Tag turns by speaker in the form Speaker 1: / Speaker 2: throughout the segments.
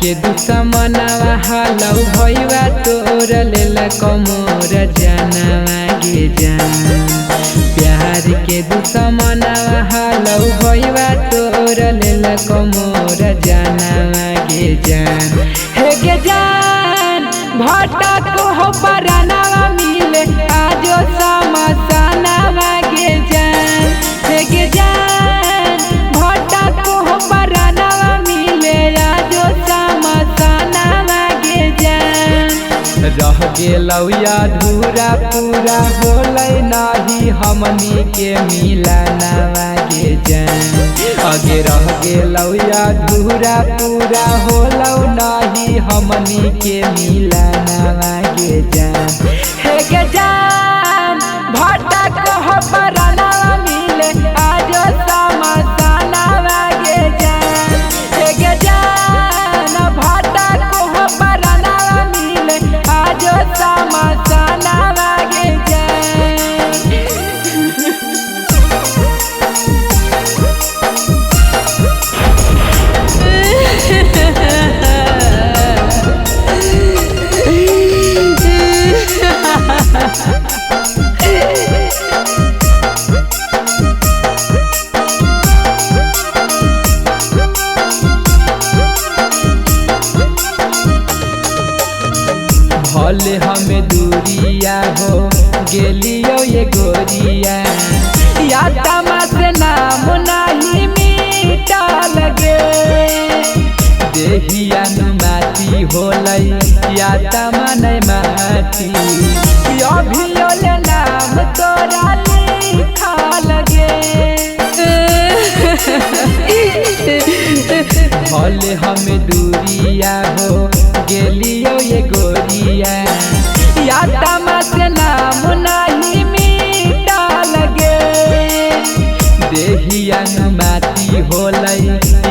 Speaker 1: के दुश्मनवा हालौ भइवा तोर लेला कमोर जानवा गे जान। प्यार के दुश्मनवा हालौ भइवा तोर लेला कमोर जानवा गे जान। हे गे जान भटक हो परानवा मिले आजो समसनवा गे जान। हे गे जान भटक हो परानवा मिले आजो समसनवा गे जान। रह गेलौ अधूरा पूरा होलै नाही हमनी के मिलनवा गे जान। आगे रह गेलौ अधूरा पूरा होलौ नाही हमनी के मिलनवा गे जान। हे गे जान भटक हो परानवा मिले आजो समसनवा गे जान। हे गे जान भटक हो परानवा मिले आजो समसनवा गे जान। भले हमें दूरिया हो गेलियो ये गोरिया या तमस नाम नहीं मीठा लगे। देहिया माटी होलै या तमन माटी अभियोले नाम तोरा लिखा लगे। भले हमें दूरिया हो गेलियो ये गोरिया या तमस नाम नहीं मीठा लगे। देहिया माटी होलै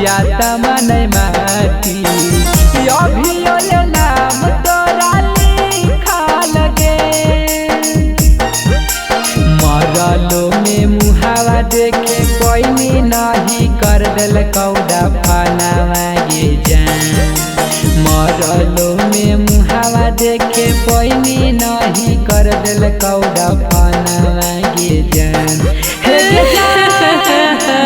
Speaker 1: या तमन माटी अभियोले नाम तोरा लिखा लगे। मरलो में मुहावा देखे कोई नहीं कर दिल कौड़ा फानावा गे जान। मरलो में मुहावा देखे कोई नहीं कर दिल कौड़ा फानावा गे जान। हे गे जान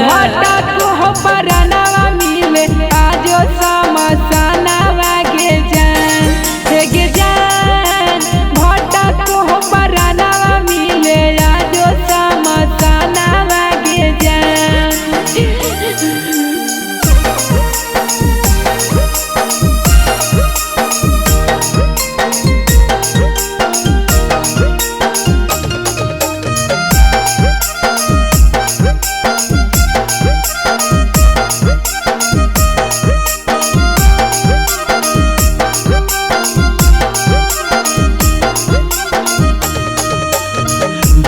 Speaker 1: भटक हो परानवा मिले आजो समसनवा गे जान। हे गे जान भटक हो परानवा मिले आजो समसनवा गे जान।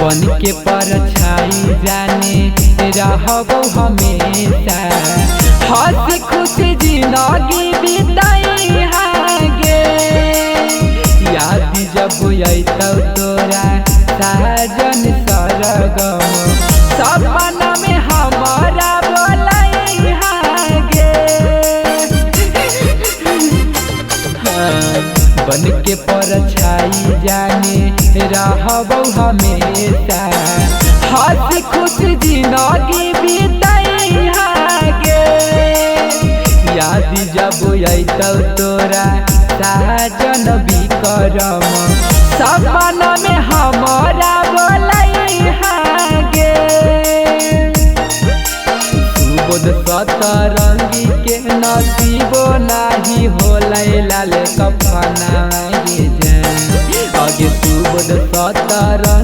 Speaker 1: बन के परछाई जाने रहबो हमेशा हंसी खुशी जिंदगी बिताई हागे। याद जब अइतौ तोरा साजन सरगम सपना में हमारा बोलै हागे। बन के परछाई जाने रहबो हमेशा हंसी खुशी जिंदगी बिताई हागे। याद जब अइतौ तोरा साजन विक्रम सपना में हमारा बोलै हागे। सुबोध सतरंगी के नसीबो नाही होलै लाल कफनवा गे जान। आगे सुबोध सतरंगी